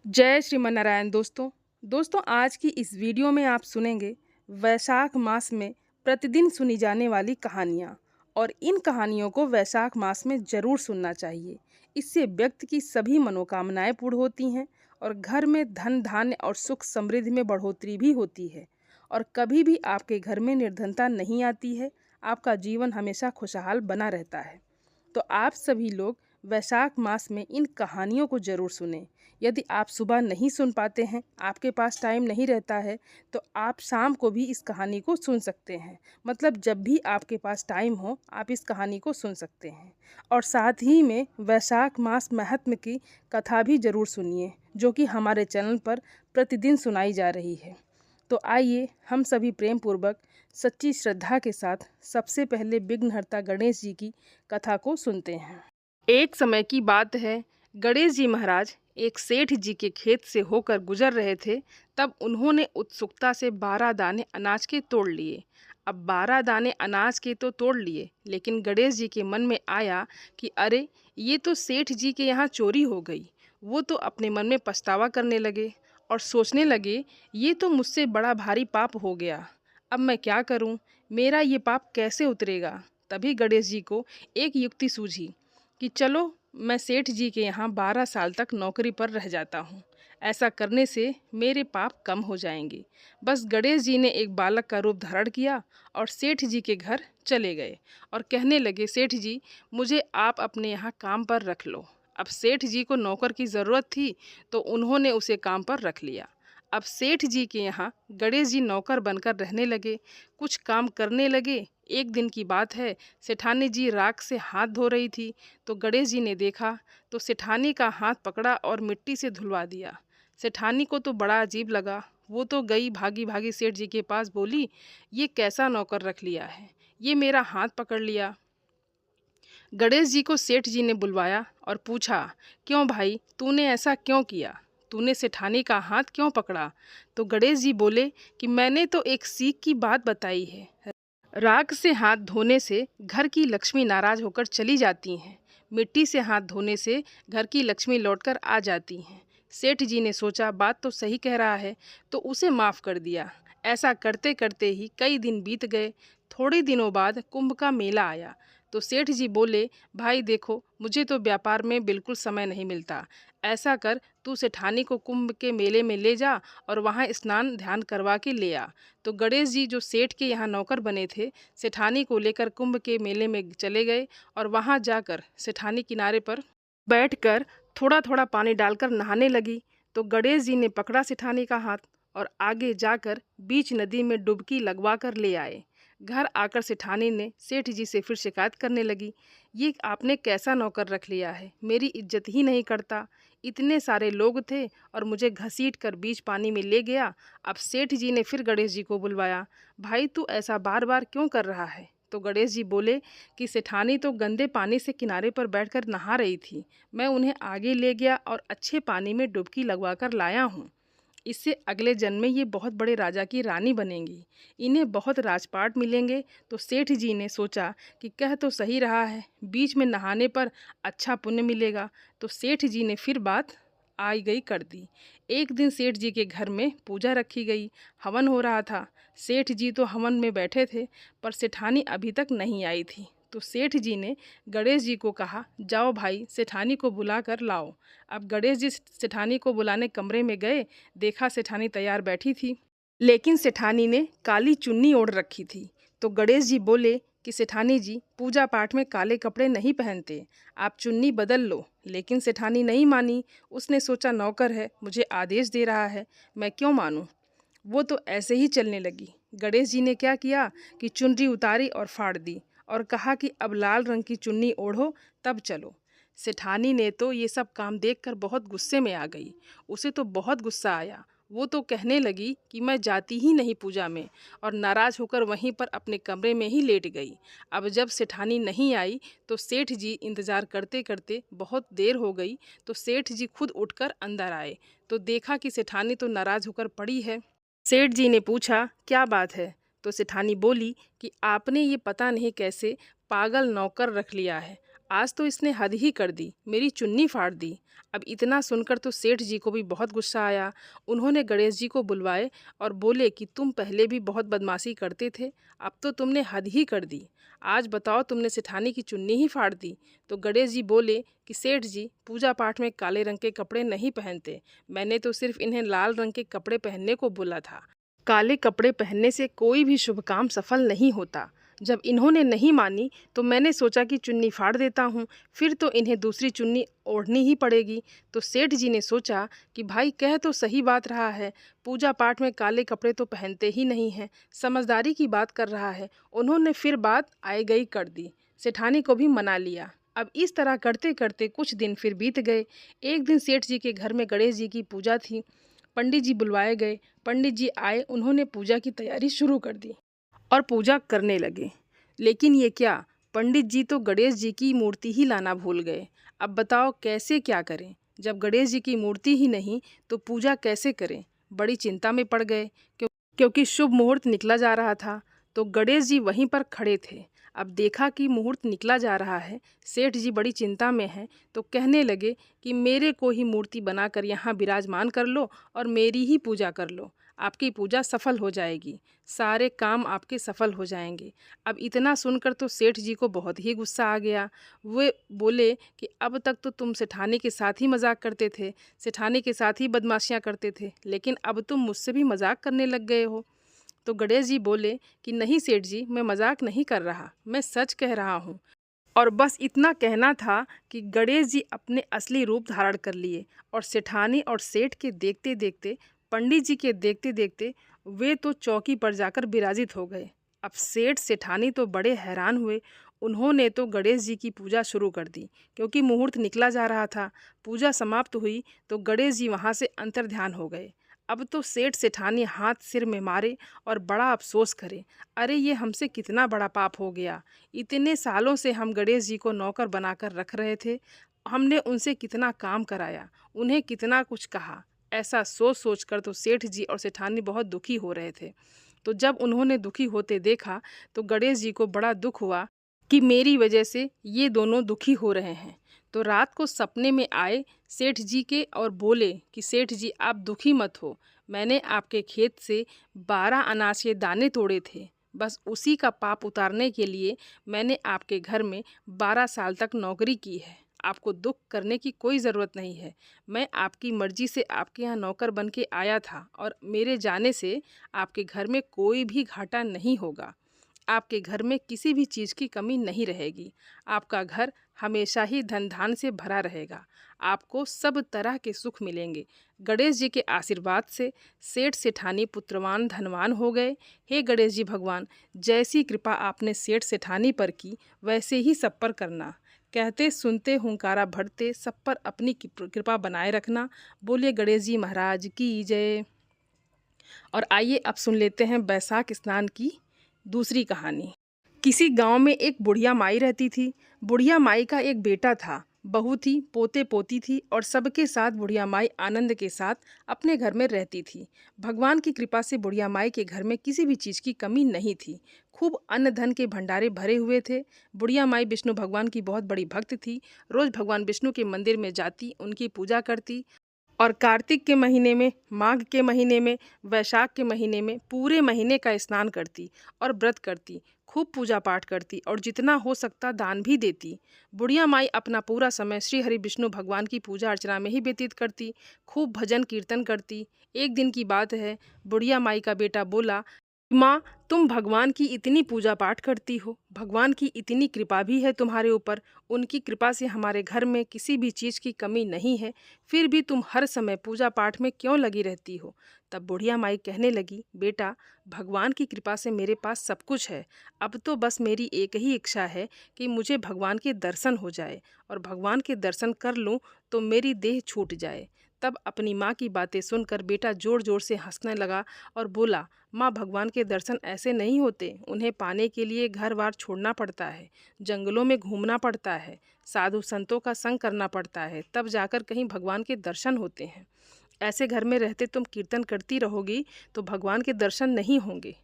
जय श्रीमन्नारायण दोस्तों आज की इस वीडियो में आप सुनेंगे वैशाख मास में प्रतिदिन सुनी जाने वाली कहानियाँ। और इन कहानियों को वैशाख मास में ज़रूर सुनना चाहिए। इससे व्यक्ति की सभी मनोकामनाएं पूर्ण होती हैं और घर में धन धान्य और सुख समृद्धि में बढ़ोतरी भी होती है। और कभी भी आपके घर में निर्धनता नहीं आती है। आपका जीवन हमेशा खुशहाल बना रहता है। तो आप सभी लोग वैशाख मास में इन कहानियों को ज़रूर सुनें। यदि आप सुबह नहीं सुन पाते हैं, आपके पास टाइम नहीं रहता है, तो आप शाम को भी इस कहानी को सुन सकते हैं। मतलब जब भी आपके पास टाइम हो, आप इस कहानी को सुन सकते हैं। और साथ ही में वैशाख मास महात्म्य की कथा भी ज़रूर सुनिए, जो कि हमारे चैनल पर प्रतिदिन सुनाई जा रही है। तो आइए हम सभी प्रेम पूर्वक सच्ची श्रद्धा के साथ सबसे पहले विघ्नहर्ता गणेश जी की कथा को सुनते हैं। एक समय की बात है, गणेश जी महाराज एक सेठ जी के खेत से होकर गुजर रहे थे। तब उन्होंने उत्सुकता से 12 दाने अनाज के तोड़ लिए। अब 12 दाने अनाज के तो तोड़ लिए, लेकिन गणेश जी के मन में आया कि अरे, ये तो सेठ जी के यहाँ चोरी हो गई। वो तो अपने मन में पछतावा करने लगे और सोचने लगे, ये तो मुझसे बड़ा भारी पाप हो गया। अब मैं क्या करूं? मेरा ये पाप कैसे उतरेगा? तभी गणेश जी को एक युक्ति सूझी कि चलो, मैं सेठ जी के यहाँ 12 साल तक नौकरी पर रह जाता हूँ। ऐसा करने से मेरे पाप कम हो जाएंगे। बस गणेश जी ने एक बालक का रूप धारण किया और सेठ जी के घर चले गए और कहने लगे, सेठ जी, मुझे आप अपने यहाँ काम पर रख लो। अब सेठ जी को नौकर की ज़रूरत थी, तो उन्होंने उसे काम पर रख लिया। अब सेठ जी के यहाँ गणेश जी नौकर बनकर रहने लगे, कुछ काम करने लगे। एक दिन की बात है, सेठानी जी राख से हाथ धो रही थी, तो गणेश जी ने देखा तो सेठानी का हाथ पकड़ा और मिट्टी से धुलवा दिया। सेठानी को तो बड़ा अजीब लगा। वो तो गई भागी भागी सेठ जी के पास, बोली, ये कैसा नौकर रख लिया है, ये मेरा हाथ पकड़ लिया। गणेश जी को सेठ जी ने बुलवाया और पूछा, क्यों भाई, तूने ऐसा क्यों किया? तूने सेठानी का हाथ क्यों पकड़ा? तो गणेश जी बोले कि मैंने तो एक सीख की बात बताई है। राख से हाथ धोने से घर की लक्ष्मी नाराज होकर चली जाती हैं। मिट्टी से हाथ धोने से घर की लक्ष्मी लौटकर आ जाती हैं। सेठ जी ने सोचा, बात तो सही कह रहा है, तो उसे माफ़ कर दिया। ऐसा करते करते ही कई दिन बीत गए। थोड़े दिनों बाद कुंभ का मेला आया, तो सेठ जी बोले, भाई देखो, मुझे तो व्यापार में बिल्कुल समय नहीं मिलता। ऐसा कर, तू सेठानी को कुंभ के मेले में ले जा और वहाँ स्नान ध्यान करवा के ले आ। तो गणेश जी, जो सेठ के यहाँ नौकर बने थे, सेठानी को लेकर कुंभ के मेले में चले गए और वहाँ जाकर सेठानी किनारे पर बैठकर थोड़ा थोड़ा पानी डालकर नहाने लगी। तो गणेश जी ने पकड़ा सेठानी का हाथ और आगे जाकर बीच नदी में डुबकी लगवा कर ले आए। घर आकर सेठानी ने सेठ जी से फिर शिकायत करने लगी, ये आपने कैसा नौकर रख लिया है, मेरी इज्जत ही नहीं करता। इतने सारे लोग थे और मुझे घसीट कर बीच पानी में ले गया। अब सेठ जी ने फिर गणेश जी को बुलवाया, भाई तू ऐसा बार बार क्यों कर रहा है? तो गणेश जी बोले कि सेठानी तो गंदे पानी से किनारे पर बैठकर नहा रही थी, मैं उन्हें आगे ले गया और अच्छे पानी में डुबकी लगवा कर लाया हूँ। इससे अगले जन्म में ये बहुत बड़े राजा की रानी बनेंगी, इन्हें बहुत राजपाट मिलेंगे। तो सेठ जी ने सोचा कि कह तो सही रहा है, बीच में नहाने पर अच्छा पुण्य मिलेगा। तो सेठ जी ने फिर बात आई गई कर दी। एक दिन सेठ जी के घर में पूजा रखी गई, हवन हो रहा था। सेठ जी तो हवन में बैठे थे, पर सेठानी अभी तक नहीं आई थी। तो सेठ जी ने गणेश जी को कहा, जाओ भाई, सेठानी को बुला कर लाओ। अब गणेश जी सेठानी को बुलाने कमरे में गए, देखा सेठानी तैयार बैठी थी, लेकिन सेठानी ने काली चुन्नी ओढ़ रखी थी। तो गणेश जी बोले कि सेठानी जी, पूजा पाठ में काले कपड़े नहीं पहनते, आप चुन्नी बदल लो। लेकिन सेठानी नहीं मानी। उसने सोचा, नौकर है, मुझे आदेश दे रहा है, मैं क्यों मानूं। वो तो ऐसे ही चलने लगी। गणेश जी ने क्या किया कि चुनरी उतारी और फाड़ दी और कहा कि अब लाल रंग की चुन्नी ओढ़ो, तब चलो। सेठानी ने तो ये सब काम देखकर बहुत गुस्से में आ गई। उसे तो बहुत गुस्सा आया। वो तो कहने लगी कि मैं जाती ही नहीं पूजा में, और नाराज़ होकर वहीं पर अपने कमरे में ही लेट गई। अब जब सेठानी नहीं आई तो सेठ जी इंतज़ार करते करते बहुत देर हो गई। तो सेठ जी खुद उठकर अंदर आए, तो देखा कि सेठानी तो नाराज़ होकर पड़ी है। सेठ जी ने पूछा, क्या बात है? तो सेठानी बोली कि आपने ये पता नहीं कैसे पागल नौकर रख लिया है। आज तो इसने हद ही कर दी, मेरी चुन्नी फाड़ दी। अब इतना सुनकर तो सेठ जी को भी बहुत गुस्सा आया। उन्होंने गणेश जी को बुलवाए और बोले कि तुम पहले भी बहुत बदमाशी करते थे, अब तो तुमने हद ही कर दी। आज बताओ, तुमने सेठानी की चुन्नी ही फाड़ दी। तो गणेश जी बोले कि सेठ जी, पूजा पाठ में काले रंग के कपड़े नहीं पहनते, मैंने तो सिर्फ इन्हें लाल रंग के कपड़े पहनने को बोला था। काले कपड़े पहनने से कोई भी शुभ काम सफल नहीं होता। जब इन्होंने नहीं मानी तो मैंने सोचा कि चुन्नी फाड़ देता हूँ, फिर तो इन्हें दूसरी चुन्नी ओढ़नी ही पड़ेगी। तो सेठ जी ने सोचा कि भाई कह तो सही बात रहा है, पूजा पाठ में काले कपड़े तो पहनते ही नहीं हैं, समझदारी की बात कर रहा है। उन्होंने फिर बात आए गई कर दी, सेठानी को भी मना लिया। अब इस तरह करते करते कुछ दिन फिर बीत गए। एक दिन सेठ जी के घर में गणेश जी की पूजा थी। पंडित जी बुलवाए गए। पंडित जी आए, उन्होंने पूजा की तैयारी शुरू कर दी और पूजा करने लगे। लेकिन ये क्या, पंडित जी तो गणेश जी की मूर्ति ही लाना भूल गए। अब बताओ कैसे क्या करें, जब गणेश जी की मूर्ति ही नहीं तो पूजा कैसे करें। बड़ी चिंता में पड़ गए, क्योंकि शुभ मुहूर्त निकला जा रहा था। तो गणेश जी वहीं पर खड़े थे। अब देखा कि मुहूर्त निकला जा रहा है, सेठ जी बड़ी चिंता में हैं, तो कहने लगे कि मेरे को ही मूर्ति बनाकर यहाँ विराजमान कर लो और मेरी ही पूजा कर लो, आपकी पूजा सफल हो जाएगी, सारे काम आपके सफल हो जाएंगे। अब इतना सुनकर तो सेठ जी को बहुत ही गुस्सा आ गया। वे बोले कि अब तक तो तुम सेठानी के साथ ही मजाक करते थे, सेठानी के साथ ही बदमाशियाँ करते थे, लेकिन अब तुम मुझसे भी मजाक करने लग गए हो। तो गणेश जी बोले कि नहीं सेठ जी, मैं मजाक नहीं कर रहा, मैं सच कह रहा हूँ। और बस इतना कहना था कि गणेश जी अपने असली रूप धारण कर लिए और सेठानी और सेठ के देखते देखते, पंडित जी के देखते देखते वे तो चौकी पर जाकर विराजित हो गए। अब सेठ सेठानी तो बड़े हैरान हुए। उन्होंने तो गणेश जी की पूजा शुरू कर दी, क्योंकि मुहूर्त निकला जा रहा था। पूजा समाप्त हुई तो गणेश जी वहाँ से अंतर्ध्यान हो गए। अब तो सेठ सेठानी हाथ सिर में मारे और बड़ा अफसोस करे, अरे ये हमसे कितना बड़ा पाप हो गया। इतने सालों से हम गणेश जी को नौकर बनाकर रख रहे थे, हमने उनसे कितना काम कराया, उन्हें कितना कुछ कहा। ऐसा सोच सोच कर तो सेठ जी और सेठानी बहुत दुखी हो रहे थे। तो जब उन्होंने दुखी होते देखा तो गणेश जी को बड़ा दुख हुआ कि मेरी वजह से ये दोनों दुखी हो रहे हैं। तो रात को सपने में आए सेठ जी के और बोले कि सेठ जी, आप दुखी मत हो, मैंने आपके खेत से 12 अनाज के दाने तोड़े थे, बस उसी का पाप उतारने के लिए मैंने आपके घर में 12 साल तक नौकरी की है। आपको दुख करने की कोई ज़रूरत नहीं है। मैं आपकी मर्जी से आपके यहाँ नौकर बन के आया था और मेरे जाने से आपके घर में कोई भी घाटा नहीं होगा। आपके घर में किसी भी चीज़ की कमी नहीं रहेगी। आपका घर हमेशा ही धन धान से भरा रहेगा। आपको सब तरह के सुख मिलेंगे। गणेश जी के आशीर्वाद से सेठ सेठानी पुत्रवान धनवान हो गए। हे गणेश जी भगवान, जैसी कृपा आपने सेठ सेठानी पर की, वैसे ही सब पर करना। कहते सुनते हुंकारा भरते, सब पर अपनी कृपा बनाए रखना। बोलिए गणेश जी महाराज की जय। और आइए अब सुन लेते हैं बैसाख स्नान की दूसरी कहानी। किसी गांव में एक बुढ़िया माई रहती थी। बुढ़िया माई का एक बेटा था, बहू थी, पोते पोती थी और सबके साथ बुढ़िया माई आनंद के साथ अपने घर में रहती थी। भगवान की कृपा से बुढ़िया माई के घर में किसी भी चीज़ की कमी नहीं थी। खूब अन्न धन के भंडारे भरे हुए थे। बुढ़िया माई विष्णु भगवान की बहुत बड़ी भक्त थी। रोज़ भगवान विष्णु के मंदिर में जाती, उनकी पूजा करती और कार्तिक के महीने में, माघ के महीने में, वैशाख के महीने में पूरे महीने का स्नान करती और व्रत करती, खूब पूजा पाठ करती और जितना हो सकता दान भी देती। बुढ़िया माई अपना पूरा समय श्री हरि विष्णु भगवान की पूजा अर्चना में ही व्यतीत करती, खूब भजन कीर्तन करती। एक दिन की बात है, बुढ़िया माई का बेटा बोला, माँ, तुम भगवान की इतनी पूजा पाठ करती हो, भगवान की इतनी कृपा भी है तुम्हारे ऊपर, उनकी कृपा से हमारे घर में किसी भी चीज़ की कमी नहीं है, फिर भी तुम हर समय पूजा पाठ में क्यों लगी रहती हो। तब बुढ़िया माई कहने लगी, बेटा, भगवान की कृपा से मेरे पास सब कुछ है। अब तो बस मेरी एक ही इच्छा है कि मुझे भगवान के दर्शन हो जाए और भगवान के दर्शन कर लूँ तो मेरी देह छूट जाए। तब अपनी माँ की बातें सुनकर बेटा ज़ोर ज़ोर से हंसने लगा और बोला, माँ, भगवान के दर्शन ऐसे नहीं होते, उन्हें पाने के लिए घर बार छोड़ना पड़ता है, जंगलों में घूमना पड़ता है, साधु संतों का संग करना पड़ता है, तब जाकर कहीं भगवान के दर्शन होते हैं। ऐसे घर में रहते तुम कीर्तन करती रहोगी तो भगवान के दर्शन नहीं होंगे।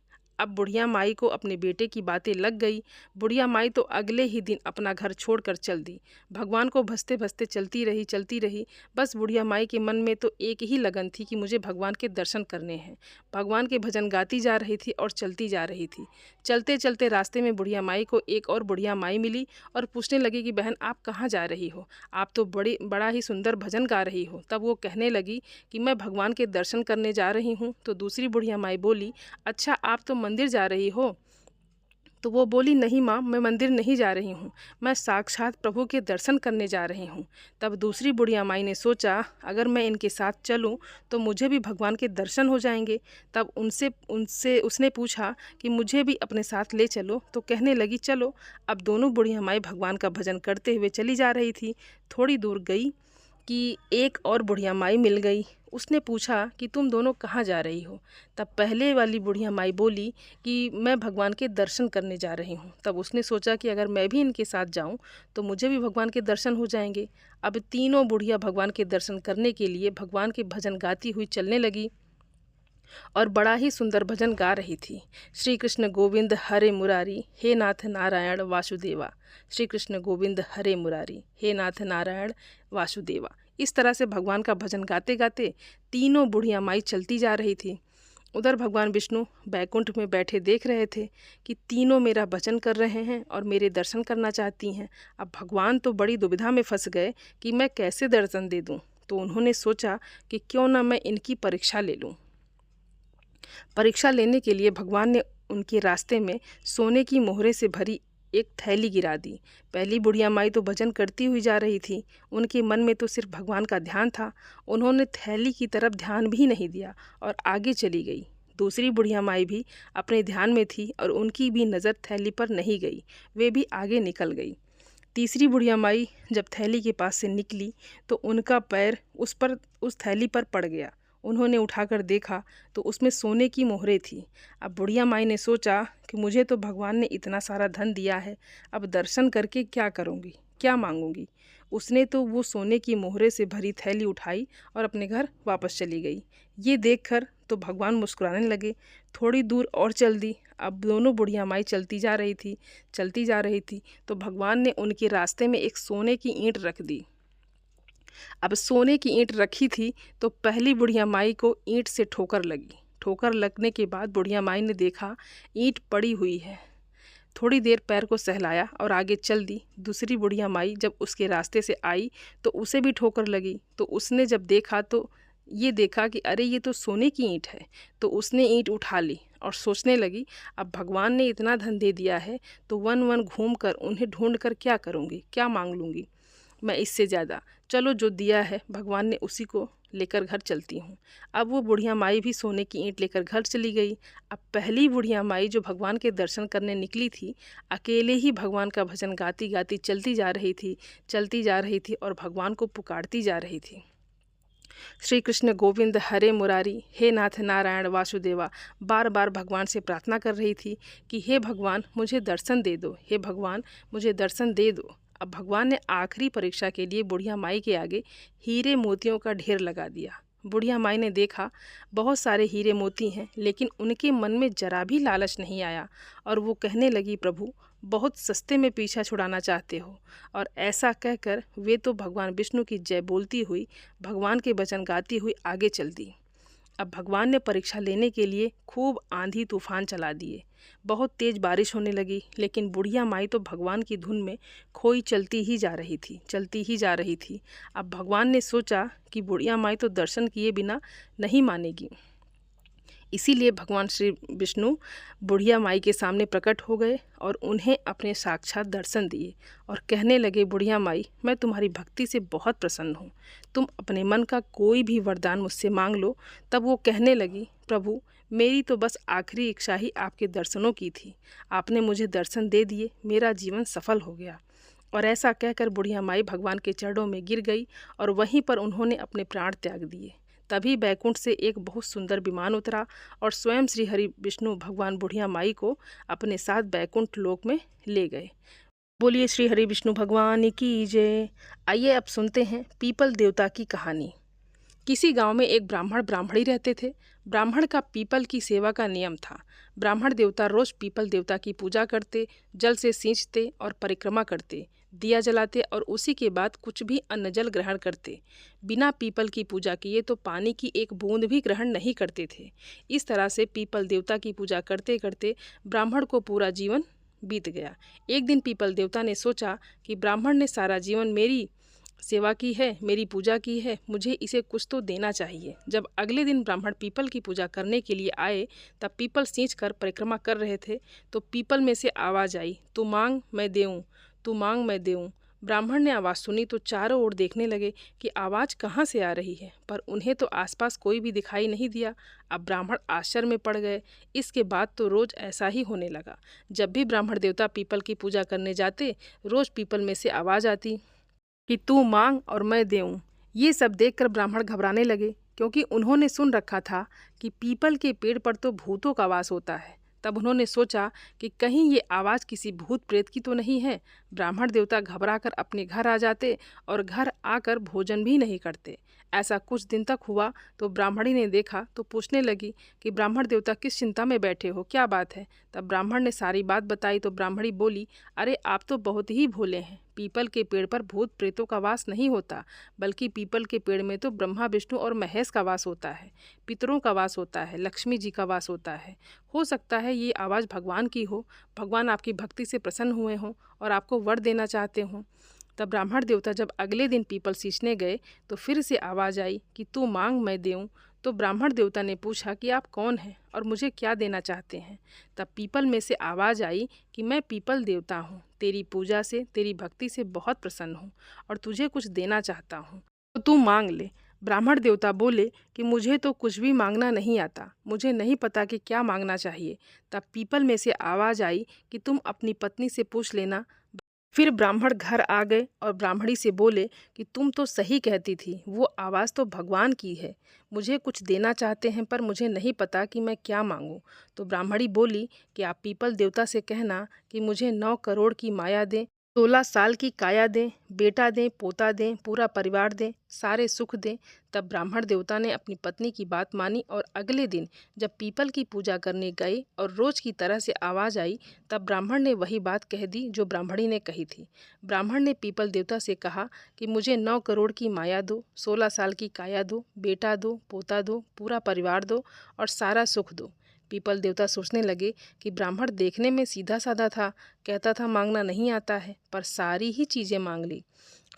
अब बुढ़िया माई को अपने बेटे की बातें लग गई। बुढ़िया माई तो अगले ही दिन अपना घर छोड़कर चल दी। भगवान को भजते भजते चलती रही। बस बुढ़िया माई के मन में तो एक ही लगन थी कि मुझे भगवान के दर्शन करने हैं। भगवान के भजन गाती जा रही थी और चलती जा रही थी। चलते चलते रास्ते में बुढ़िया माई को एक और बुढ़िया माई मिली और पूछने लगी कि बहन, आप कहाँ जा रही हो? आप तो बड़ा ही सुंदर भजन गा रही हो। तब वो कहने लगी कि मैं भगवान के दर्शन करने जा रही हूँ। तो दूसरी बुढ़िया माई बोली, अच्छा, आप तो मंदिर जा रही हो? तो वो बोली, नहीं माँ, मैं मंदिर नहीं जा रही हूँ, मैं साक्षात प्रभु के दर्शन करने जा रही हूँ। तब दूसरी बुढ़िया माई ने सोचा, अगर मैं इनके साथ चलूँ तो मुझे भी भगवान के दर्शन हो जाएंगे। तब उनसे उसने पूछा कि मुझे भी अपने साथ ले चलो। तो कहने लगी, चलो। अब दोनों बुढ़िया माई भगवान का भजन करते हुए चली जा रही थी। थोड़ी दूर गई कि एक और बुढ़िया माई मिल गई। उसने पूछा कि तुम दोनों कहाँ जा रही हो? तब पहले वाली बुढ़िया माई बोली कि मैं भगवान के दर्शन करने जा रही हूँ। तब उसने सोचा कि अगर मैं भी इनके साथ जाऊँ तो मुझे भी भगवान के दर्शन हो जाएंगे। अब तीनों बुढ़िया भगवान के दर्शन करने के लिए भगवान के भजन गाती हुई चलने लगी और बड़ा ही सुंदर भजन गा रही थी। श्री कृष्ण गोविंद हरे मुरारी, हे नाथ नारायण वासुदेवा। श्री कृष्ण गोविंद हरे मुरारी, हे नाथ नारायण वासुदेवा। इस तरह से भगवान का भजन गाते गाते तीनों बुढ़िया माई चलती जा रही थी। उधर भगवान विष्णु बैकुंठ में बैठे देख रहे थे कि तीनों मेरा भजन कर रहे हैं और मेरे दर्शन करना चाहती हैं। अब भगवान तो बड़ी दुविधा में फंस गए कि मैं कैसे दर्शन दे दूं। तो उन्होंने सोचा कि क्यों ना मैं इनकी परीक्षा ले लूं। परीक्षा लेने के लिए भगवान ने उनके रास्ते में सोने की मोहरे से भरी एक थैली गिरा दी। पहली बुढ़िया माई तो भजन करती हुई जा रही थी। उनके मन में तो सिर्फ भगवान का ध्यान था। उन्होंने थैली की तरफ ध्यान भी नहीं दिया और आगे चली गई। दूसरी बुढ़िया माई भी अपने ध्यान में थी और उनकी भी नज़र थैली पर नहीं गई, वे भी आगे निकल गई। तीसरी बुढ़िया माई जब थैली के पास से निकली तो उनका पैर उस थैली पर पड़ गया। उन्होंने उठाकर देखा तो उसमें सोने की मोहरें थी। अब बुढ़िया माई ने सोचा कि मुझे तो भगवान ने इतना सारा धन दिया है, अब दर्शन करके क्या करूँगी, क्या मांगूंगी। उसने तो वो सोने की मोहरे से भरी थैली उठाई और अपने घर वापस चली गई। ये देखकर तो भगवान मुस्कुराने लगे। थोड़ी दूर और चल दी। अब दोनों बुढ़िया माई चलती जा रही थी तो भगवान ने उनके रास्ते में एक सोने की ईंट रख दी। अब सोने की ईंट रखी थी तो पहली बुढ़िया माई को ईंट से ठोकर लगी। ठोकर लगने के बाद बुढ़िया माई ने देखा ईंट पड़ी हुई है। थोड़ी देर पैर को सहलाया और आगे चल दी। दूसरी बुढ़िया माई जब उसके रास्ते से आई तो उसे भी ठोकर लगी। तो उसने जब देखा तो ये देखा कि अरे, ये तो सोने की ईंट है। तो उसने ईंट उठा ली और सोचने लगी, अब भगवान ने इतना धन दे दिया है तो वन वन घूम कर उन्हें ढूंढ कर क्या करूँगी, क्या मांग लूँगी मैं इससे ज़्यादा। चलो, जो दिया है भगवान ने उसी को लेकर घर चलती हूँ। अब वो बुढ़िया माई भी सोने की ईंट लेकर घर चली गई। अब पहली बुढ़िया माई जो भगवान के दर्शन करने निकली थी, अकेले ही भगवान का भजन गाती गाती चलती जा रही थी और भगवान को पुकारती जा रही थी। श्री कृष्ण गोविंद हरे मुरारी, हे नाथ नारायण वासुदेवा। बार बार भगवान से प्रार्थना कर रही थी कि हे भगवान, मुझे दर्शन दे दो, हे भगवान, मुझे दर्शन दे दो। अब भगवान ने आखिरी परीक्षा के लिए बुढ़िया माई के आगे हीरे मोतियों का ढेर लगा दिया। बुढ़िया माई ने देखा बहुत सारे हीरे मोती हैं, लेकिन उनके मन में जरा भी लालच नहीं आया और वो कहने लगी, प्रभु, बहुत सस्ते में पीछा छुड़ाना चाहते हो। और ऐसा कहकर वे तो भगवान विष्णु की जय बोलती हुई, भगवान के वचन गाती हुई आगे चल दी। अब भगवान ने परीक्षा लेने के लिए खूब आंधी तूफान चला दिए। बहुत तेज बारिश होने लगी, लेकिन बुढ़िया माई तो भगवान की धुन में खोई चलती ही जा रही थी। अब भगवान ने सोचा कि बुढ़िया माई तो दर्शन किए बिना नहीं मानेगी। इसीलिए भगवान श्री विष्णु बुढ़िया माई के सामने प्रकट हो गए और उन्हें अपने साक्षात दर्शन दिए और कहने लगे, बुढ़िया माई, मैं तुम्हारी भक्ति से बहुत प्रसन्न हूँ, तुम अपने मन का कोई भी वरदान मुझसे मांग लो। तब वो कहने लगी, प्रभु, मेरी तो बस आखिरी इच्छा ही आपके दर्शनों की थी, आपने मुझे दर्शन दे दिए, मेरा जीवन सफल हो गया। और ऐसा कहकर बुढ़िया माई भगवान के चरणों में गिर गई और वहीं पर उन्होंने अपने प्राण त्याग दिए। तभी बैकुंठ से एक बहुत सुंदर विमान उतरा और स्वयं श्री हरि विष्णु भगवान बुढ़िया माई को अपने साथ बैकुंठ लोक में ले गए। बोलिए श्री हरि विष्णु भगवान की जय। आइए अब सुनते हैं पीपल देवता की कहानी। किसी गांव में एक ब्राह्मण ब्राह्मणी रहते थे। ब्राह्मण का पीपल की सेवा का नियम था। ब्राह्मण देवता रोज पीपल देवता की पूजा करते, जल से सींचते और परिक्रमा करते, दिया जलाते और उसी के बाद कुछ भी अन्न जल ग्रहण करते। बिना पीपल की पूजा किए तो पानी की एक बूंद भी ग्रहण नहीं करते थे। इस तरह से पीपल देवता की पूजा करते करते ब्राह्मण को पूरा जीवन बीत गया। एक दिन पीपल देवता ने सोचा कि ब्राह्मण ने सारा जीवन मेरी सेवा की है, मेरी पूजा की है, मुझे इसे कुछ तो देना चाहिए। जब अगले दिन ब्राह्मण पीपल की पूजा करने के लिए आए, तब पीपल सींच कर परिक्रमा कर रहे थे तो पीपल में से आवाज़ आई, तू मांग मैं देऊँ, तू मांग मैं देऊँ। ब्राह्मण ने आवाज़ सुनी तो चारों ओर देखने लगे कि आवाज़ कहाँ से आ रही है, पर उन्हें तो आसपास कोई भी दिखाई नहीं दिया। अब ब्राह्मण आश्चर्य में पड़ गए। इसके बाद तो रोज़ ऐसा ही होने लगा। जब भी ब्राह्मण देवता पीपल की पूजा करने जाते, रोज़ पीपल में से आवाज़ आती कि तू मांग और मैं देऊं। ये सब देखकर ब्राह्मण घबराने लगे, क्योंकि उन्होंने सुन रखा था कि पीपल के पेड़ पर तो भूतों का वास होता है। तब उन्होंने सोचा कि कहीं ये आवाज़ किसी भूत प्रेत की तो नहीं है। ब्राह्मण देवता घबराकर अपने घर आ जाते और घर आकर भोजन भी नहीं करते। ऐसा कुछ दिन तक हुआ तो ब्राह्मणी ने देखा तो पूछने लगी कि ब्राह्मण देवता किस चिंता में बैठे हो, क्या बात है। तब ब्राह्मण ने सारी बात बताई तो ब्राह्मणी बोली, अरे आप तो बहुत ही भोले हैं। पीपल के पेड़ पर भूत प्रेतों का वास नहीं होता, बल्कि पीपल के पेड़ में तो ब्रह्मा विष्णु और महेश का वास होता है, पितरों का वास होता है, लक्ष्मी जी का वास होता है। हो सकता है ये आवाज़ भगवान की हो, भगवान आपकी भक्ति से प्रसन्न हुए हों और आपको वर देना चाहते हों। तब ब्राह्मण देवता जब अगले दिन पीपल सींचने गए तो फिर से आवाज़ आई कि तू मांग मैं देऊँ। तो ब्राह्मण देवता ने पूछा कि आप कौन हैं और मुझे क्या देना चाहते हैं। तब पीपल में से आवाज़ आई कि मैं पीपल देवता हूँ, तेरी पूजा से, तेरी भक्ति से बहुत प्रसन्न हूँ और तुझे कुछ देना चाहता हूँ, तो तू मांग ले। ब्राह्मण देवता बोले कि मुझे तो कुछ भी मांगना नहीं आता, मुझे नहीं पता कि क्या मांगना चाहिए। तब पीपल में से आवाज़ आई कि तुम अपनी पत्नी से पूछ लेना। फिर ब्राह्मण घर आ गए और ब्राह्मणी से बोले कि तुम तो सही कहती थी, वो आवाज़ तो भगवान की है। मुझे कुछ देना चाहते हैं पर मुझे नहीं पता कि मैं क्या मांगूं। तो ब्राह्मणी बोली कि आप पीपल देवता से कहना कि मुझे 9 करोड़ की माया दें, 16 साल की काया दें, बेटा दें, पोता दें, पूरा परिवार दें, सारे सुख दें। तब ब्राह्मण देवता ने अपनी पत्नी की बात मानी और अगले दिन जब पीपल की पूजा करने गए और रोज की तरह से आवाज़ आई, तब ब्राह्मण ने वही बात कह दी जो ब्राह्मणी ने कही थी। ब्राह्मण ने पीपल देवता से कहा कि मुझे 9 करोड़ की माया दो, 16 साल की काया दो, बेटा दो, पोता दो, पूरा परिवार दो और सारा सुख दो। पीपल देवता सोचने लगे कि ब्राह्मण देखने में सीधा साधा था, कहता था मांगना नहीं आता है, पर सारी ही चीज़ें मांग ली।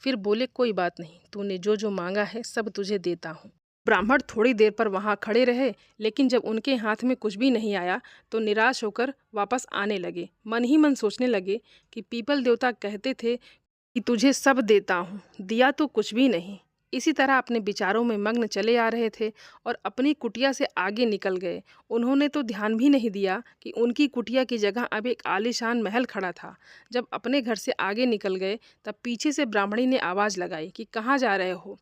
फिर बोले कोई बात नहीं, तूने जो जो मांगा है सब तुझे देता हूँ। ब्राह्मण थोड़ी देर पर वहाँ खड़े रहे, लेकिन जब उनके हाथ में कुछ भी नहीं आया तो निराश होकर वापस आने लगे। मन ही मन सोचने लगे कि पीपल देवता कहते थे कि तुझे सब देता हूँ, दिया तो कुछ भी नहीं। इसी तरह अपने विचारों में मग्न चले आ रहे थे और अपनी कुटिया से आगे निकल गए। उन्होंने तो ध्यान भी नहीं दिया कि उनकी कुटिया की जगह अब एक आलीशान महल खड़ा था। जब अपने घर से आगे निकल गए तब पीछे से ब्राह्मणी ने आवाज़ लगाई कि कहाँ जा रहे हो।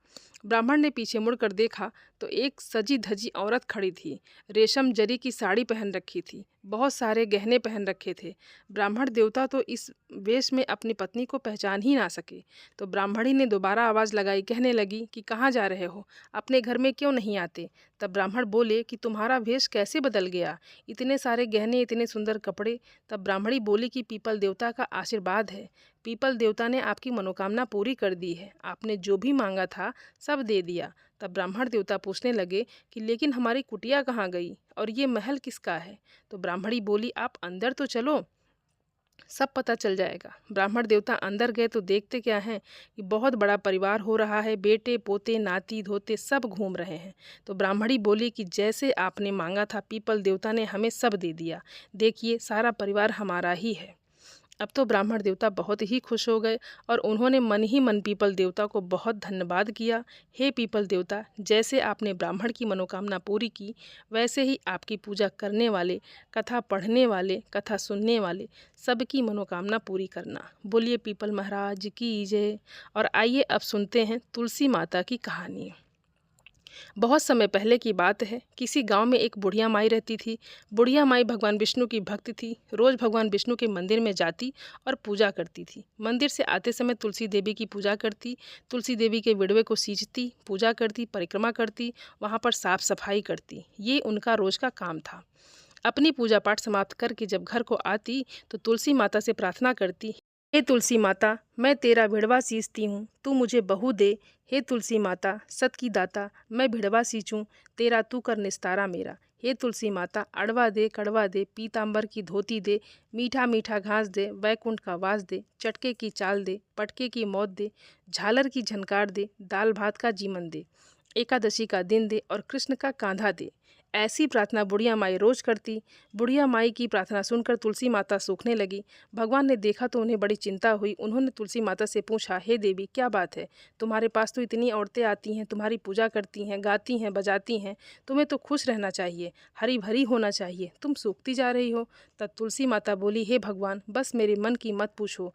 ब्राह्मण ने पीछे मुड़कर देखा तो एक सजी धजी औरत खड़ी थी। रेशम जरी की साड़ी पहन रखी थी, बहुत सारे गहने पहन रखे थे। ब्राह्मण देवता तो इस वेश में अपनी पत्नी को पहचान ही ना सके। तो ब्राह्मणी ने दोबारा आवाज़ लगाई, कहने लगी कि कहाँ जा रहे हो, अपने घर में क्यों नहीं आते। तब ब्राह्मण बोले कि तुम्हारा वेश कैसे बदल गया, इतने सारे गहने, इतने सुंदर कपड़े। तब ब्राह्मणी बोली कि पीपल देवता का आशीर्वाद है, पीपल देवता ने आपकी मनोकामना पूरी कर दी है, आपने जो भी मांगा था सब दे दिया। तब ब्राह्मण देवता पूछने लगे कि लेकिन हमारी कुटिया कहाँ गई और ये महल किसका है। तो ब्राह्मणी बोली आप अंदर तो चलो, सब पता चल जाएगा। ब्राह्मण देवता अंदर गए तो देखते क्या हैं कि बहुत बड़ा परिवार हो रहा है, बेटे पोते नाती धोते सब घूम रहे हैं। तो ब्राह्मणी बोली कि जैसे आपने मांगा था पीपल देवता ने हमें सब दे दिया, देखिए सारा परिवार हमारा ही है। अब तो ब्राह्मण देवता बहुत ही खुश हो गए और उन्होंने मन ही मन पीपल देवता को बहुत धन्यवाद किया। हे पीपल देवता, जैसे आपने ब्राह्मण की मनोकामना पूरी की, वैसे ही आपकी पूजा करने वाले, कथा पढ़ने वाले, कथा सुनने वाले सबकी मनोकामना पूरी करना। बोलिए पीपल महाराज की जय। और आइए अब सुनते हैं तुलसी माता की कहानी। बहुत समय पहले की बात है। किसी गांव में एक बुढ़िया माई रहती थी। बुढ़िया माई भगवान विष्णु की भक्त थी। रोज भगवान विष्णु के मंदिर में जाती और पूजा करती थी। मंदिर से आते समय तुलसी देवी की पूजा करती, तुलसी देवी के विड़वे को सींचती, पूजा करती, परिक्रमा करती, वहाँ पर साफ सफाई करती। ये उनका रोज का काम था। अपनी पूजा पाठ समाप्त करके जब घर को आती तो तुलसी माता से प्रार्थना करती, हे तुलसी माता, मैं तेरा भिड़वा सींचती हूँ, तू मुझे बहू दे। हे तुलसी माता, सत की दाता, मैं भिड़वा सींचूं, तेरा तू कर निस्तारा मेरा। हे तुलसी माता, अड़वा दे, कड़वा दे, पीतांबर की धोती दे, मीठा मीठा घास दे, वैकुंठ का वास दे, चटके की चाल दे, पटके की मौत दे, झालर की झनकार दे, दाल भात का जीवन दे, एकादशी का दिन दे और कृष्ण का कांधा दे। ऐसी प्रार्थना बुढ़िया माई रोज करती। बुढ़िया माई की प्रार्थना सुनकर तुलसी माता सूखने लगी। भगवान ने देखा तो उन्हें बड़ी चिंता हुई। उन्होंने तुलसी माता से पूछा, हे देवी, क्या बात है? तुम्हारे पास तो इतनी औरतें आती हैं, तुम्हारी पूजा करती हैं, गाती हैं, बजाती हैं, तुम्हें तो खुश रहना चाहिए, हरी भरी होना चाहिए, तुम सूखती जा रही हो। तब तुलसी माता बोली, हे भगवान, बस मेरे मन की मत पूछो।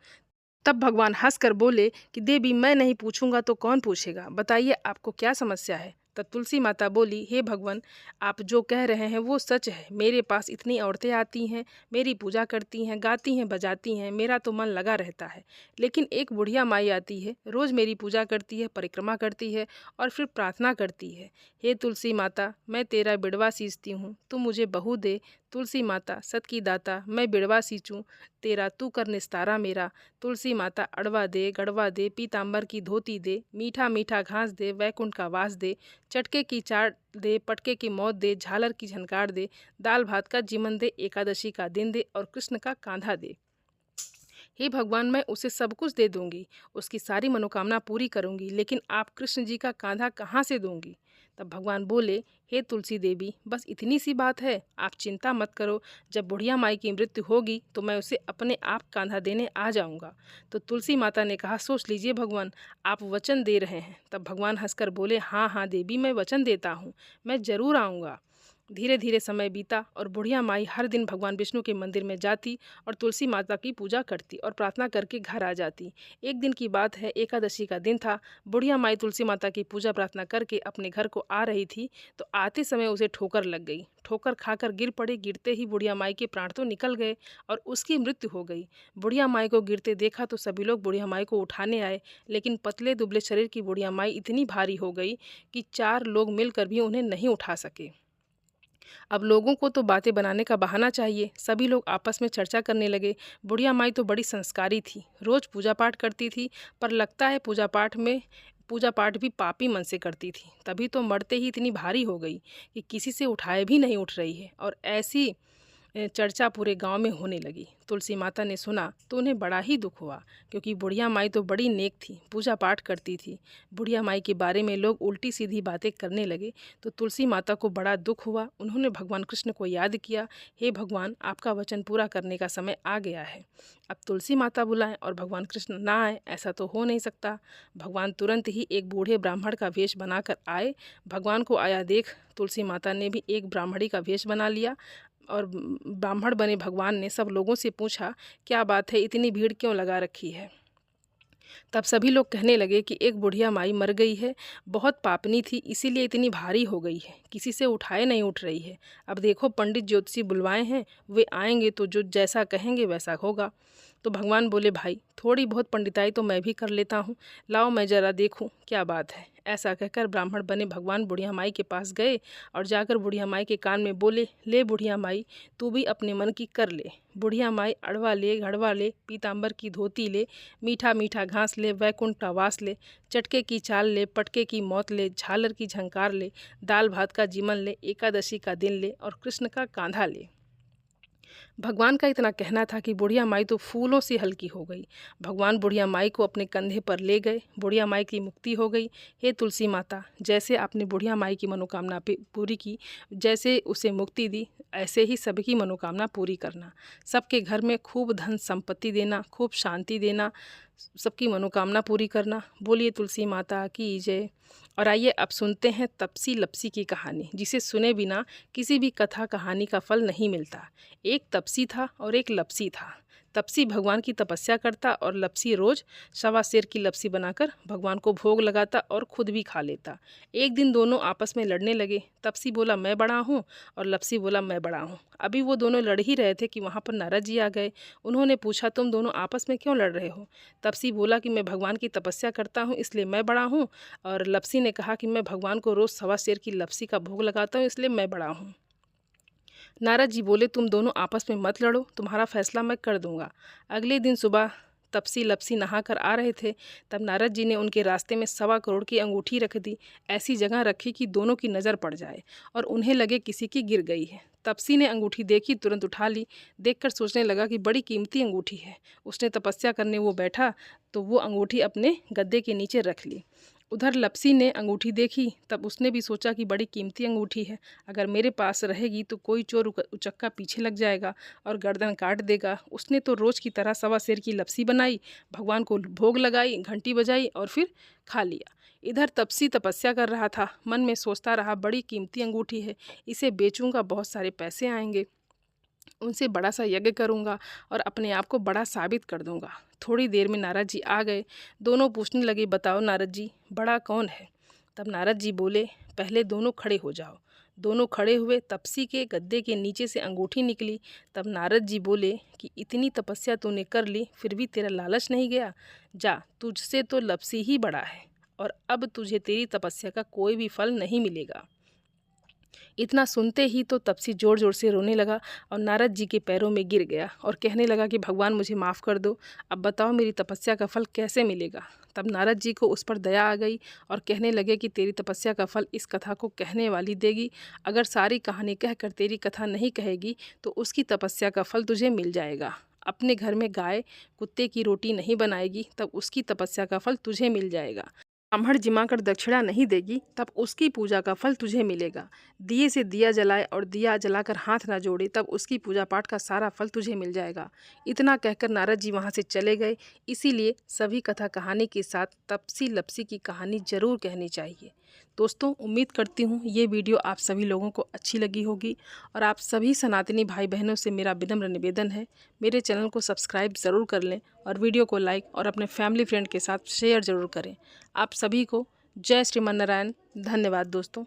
तब भगवान हंसकर बोले कि देवी, मैं नहीं पूछूंगा तो कौन पूछेगा, बताइए आपको क्या समस्या है। तब तुलसी माता बोली, हे भगवान, आप जो कह रहे हैं वो सच है। मेरे पास इतनी औरतें आती हैं, मेरी पूजा करती हैं, गाती हैं, बजाती हैं, मेरा तो मन लगा रहता है। लेकिन एक बुढ़िया माई आती है, रोज़ मेरी पूजा करती है, परिक्रमा करती है और फिर प्रार्थना करती है, हे तुलसी माता, मैं तेरा बिड़वा सींचती हूँ, तू मुझे बहू दे। तुलसी माता, सत की दाता, मैं बिड़वा सींचूं, तेरा तू कर निस्तारा मेरा। तुलसी माता, अड़वा दे, गड़वा दे, पीतांबर की धोती दे, मीठा मीठा घास दे, वैकुंठ का वास दे, चटके की चाट दे, पटके की मौत दे, झालर की झनकार दे, दाल भात का जीवन दे, एकादशी का दिन दे और कृष्ण का कांधा दे। हे भगवान, मैं उसे सब कुछ दे दूंगी, उसकी सारी मनोकामना पूरी करूंगी, लेकिन आप कृष्ण जी का कांधा कहाँ से दूंगी? तब भगवान बोले, हे तुलसी देवी, बस इतनी सी बात है, आप चिंता मत करो। जब बुढ़िया माई की मृत्यु होगी तो मैं उसे अपने आप कांधा देने आ जाऊंगा। तो तुलसी माता ने कहा, सोच लीजिए भगवान, आप वचन दे रहे हैं। तब भगवान हंसकर बोले, हाँ हाँ देवी, मैं वचन देता हूँ, मैं जरूर आऊँगा। धीरे धीरे समय बीता और बुढ़िया माई हर दिन भगवान विष्णु के मंदिर में जाती और तुलसी माता की पूजा करती और प्रार्थना करके घर आ जाती। एक दिन की बात है, एकादशी का दिन था। बुढ़िया माई तुलसी माता की पूजा प्रार्थना करके अपने घर को आ रही थी तो आते समय उसे ठोकर लग गई। ठोकर खाकर गिर पड़ी। गिरते ही बुढ़िया माई के प्राण तो निकल गए और उसकी मृत्यु हो गई। बुढ़िया माई को गिरते देखा तो सभी लोग बुढ़िया माई को उठाने आए, लेकिन पतले दुबले शरीर की बुढ़िया माई इतनी भारी हो गई कि 4 लोग मिलकर भी उन्हें नहीं उठा सके। अब लोगों को तो बातें बनाने का बहाना चाहिए। सभी लोग आपस में चर्चा करने लगे। बुढ़िया माई तो बड़ी संस्कारी थी, रोज पूजा पाठ करती थी, पर लगता है पूजा पाठ भी पापी मन से करती थी, तभी तो मरते ही इतनी भारी हो गई कि किसी से उठाए भी नहीं उठ रही है। और ऐसी चर्चा पूरे गांव में होने लगी। तुलसी माता ने सुना तो उन्हें बड़ा ही दुख हुआ, क्योंकि बुढ़िया माई तो बड़ी नेक थी, पूजा पाठ करती थी। बुढ़िया माई के बारे में लोग उल्टी सीधी बातें करने लगे तो तुलसी माता को बड़ा दुख हुआ। उन्होंने भगवान कृष्ण को याद किया, हे भगवान, आपका वचन पूरा करने का समय आ गया है। अब तुलसी माता बुलाएं और भगवान कृष्ण ना आए, ऐसा तो हो नहीं सकता। भगवान तुरंत ही एक बूढ़े ब्राह्मण का वेश बनाकर आए। भगवान को आया देख तुलसी माता ने भी एक ब्राह्मणी का वेश बना लिया और ब्राह्मण बने भगवान ने सब लोगों से पूछा, क्या बात है, इतनी भीड़ क्यों लगा रखी है? तब सभी लोग कहने लगे कि एक बुढ़िया माई मर गई है, बहुत पापनी थी, इसीलिए इतनी भारी हो गई है, किसी से उठाए नहीं उठ रही है। अब देखो पंडित ज्योतिषी बुलवाए हैं, वे आएंगे तो जो जैसा कहेंगे वैसा होगा। तो भगवान बोले, भाई थोड़ी बहुत पंडिताई तो मैं भी कर लेता हूँ, लाओ मैं जरा देखूँ क्या बात है। ऐसा कहकर ब्राह्मण बने भगवान बुढ़िया माई के पास गए और जाकर बुढ़िया माई के कान में बोले, ले बुढ़िया माई, तू भी अपने मन की कर ले। बुढ़िया माई, अड़वा ले, घड़वा ले, पीतांबर की धोती ले, मीठा मीठा घास ले, वैकुंठ का वास ले, चटके की चाल ले, पटके की मौत ले, झालर की झंकार ले, दाल भात का जीवन ले, एकादशी का दिन ले और कृष्ण का कांधा ले। भगवान का इतना कहना था कि बुढ़िया माई तो फूलों से हल्की हो गई। भगवान बुढ़िया माई को अपने कंधे पर ले गए। बुढ़िया माई की मुक्ति हो गई। हे तुलसी माता, जैसे आपने बुढ़िया माई की मनोकामना पूरी की, जैसे उसे मुक्ति दी, ऐसे ही सबकी मनोकामना पूरी करना। सबके घर में खूब धन संपत्ति देना, खूब शांति देना, सबकी मनोकामना पूरी करना। बोलिए तुलसी माता की जय। और आइए अब सुनते हैं तपसी लपसी की कहानी, जिसे सुने बिना किसी भी कथा कहानी का फल नहीं मिलता। एक तपसी था और एक लपसी था। तपसी भगवान की तपस्या करता और लपसी रोज सवा सेर की लपसी बनाकर भगवान को भोग लगाता और खुद भी खा लेता। एक दिन दोनों आपस में लड़ने लगे। तपसी बोला मैं बड़ा हूँ और लपसी बोला मैं बड़ा हूँ। अभी वो दोनों लड़ ही रहे थे कि वहाँ पर नारद जी आ गए। उन्होंने पूछा तुम दोनों आपस में क्यों लड़ रहे हो? तपसी बोला कि मैं भगवान की तपस्या करता हूँ इसलिए मैं बड़ा हूँ, और लपसी ने कहा कि मैं भगवान को रोज़ सवा सेर की लपसी का भोग लगाता हूँ इसलिए मैं बड़ा हूँ। नारद जी बोले तुम दोनों आपस में मत लड़ो, तुम्हारा फैसला मैं कर दूंगा। अगले दिन सुबह तपसी लपसी नहा कर आ रहे थे, तब नारद जी ने उनके रास्ते में 1.25 करोड़ की अंगूठी रख दी। ऐसी जगह रखी कि दोनों की नज़र पड़ जाए और उन्हें लगे किसी की गिर गई है। तपसी ने अंगूठी देखी, तुरंत उठा ली। देखकर सोचने लगा कि बड़ी कीमती अंगूठी है। उसने तपस्या करने वो बैठा तो वो अंगूठी अपने गद्दे के नीचे रख ली। उधर लपसी ने अंगूठी देखी, तब उसने भी सोचा कि बड़ी कीमती अंगूठी है, अगर मेरे पास रहेगी तो कोई चोर उचक्का पीछे लग जाएगा और गर्दन काट देगा। उसने तो रोज़ की तरह सवा सेर की लपसी बनाई, भगवान को भोग लगाई, घंटी बजाई और फिर खा लिया। इधर तपसी तपस्या कर रहा था, मन में सोचता रहा बड़ी कीमती अंगूठी है, इसे बेचूंगा, बहुत सारे पैसे आएंगे, उनसे बड़ा सा यज्ञ करूंगा और अपने आप को बड़ा साबित कर दूंगा। थोड़ी देर में नारद जी आ गए। दोनों पूछने लगे बताओ नारद जी, बड़ा कौन है? तब नारद जी बोले पहले दोनों खड़े हो जाओ। दोनों खड़े हुए। तपसी के गद्दे के नीचे से अंगूठी निकली। तब नारद जी बोले कि इतनी तपस्या तूने कर ली, फिर भी तेरा लालच नहीं गया? जा, तुझसे तो लपसी ही बड़ा है और अब तुझे तेरी तपस्या का कोई भी फल नहीं मिलेगा। इतना सुनते ही तो तपसी जोर जोर से रोने लगा और नारद जी के पैरों में गिर गया और कहने लगा कि भगवान मुझे माफ़ कर दो, अब बताओ मेरी तपस्या का फल कैसे मिलेगा? तब नारद जी को उस पर दया आ गई और कहने लगे कि तेरी तपस्या का फल इस कथा को कहने वाली देगी। अगर सारी कहानी कहकर तेरी कथा नहीं कहेगी तो उसकी तपस्या का फल तुझे मिल जाएगा। अपने घर में गाय कुत्ते की रोटी नहीं बनाएगी तब उसकी तपस्या का फल तुझे मिल जाएगा। ब्राह्मण जिमाकर दक्षिणा नहीं देगी तब उसकी पूजा का फल तुझे मिलेगा। दिए से दिया जलाए और दिया जलाकर हाथ ना जोड़े तब उसकी पूजा पाठ का सारा फल तुझे मिल जाएगा। इतना कहकर नारद जी वहाँ से चले गए। इसीलिए सभी कथा कहानी के साथ तपसी लपसी की कहानी जरूर कहनी चाहिए। दोस्तों, उम्मीद करती हूँ ये वीडियो आप सभी लोगों को अच्छी लगी होगी और आप सभी सनातनी भाई बहनों से मेरा विनम्र निवेदन है, मेरे चैनल को सब्सक्राइब ज़रूर कर लें और वीडियो को लाइक और अपने फैमिली फ्रेंड के साथ शेयर ज़रूर करें। आप सभी को जय श्रीमन नारायण। धन्यवाद दोस्तों।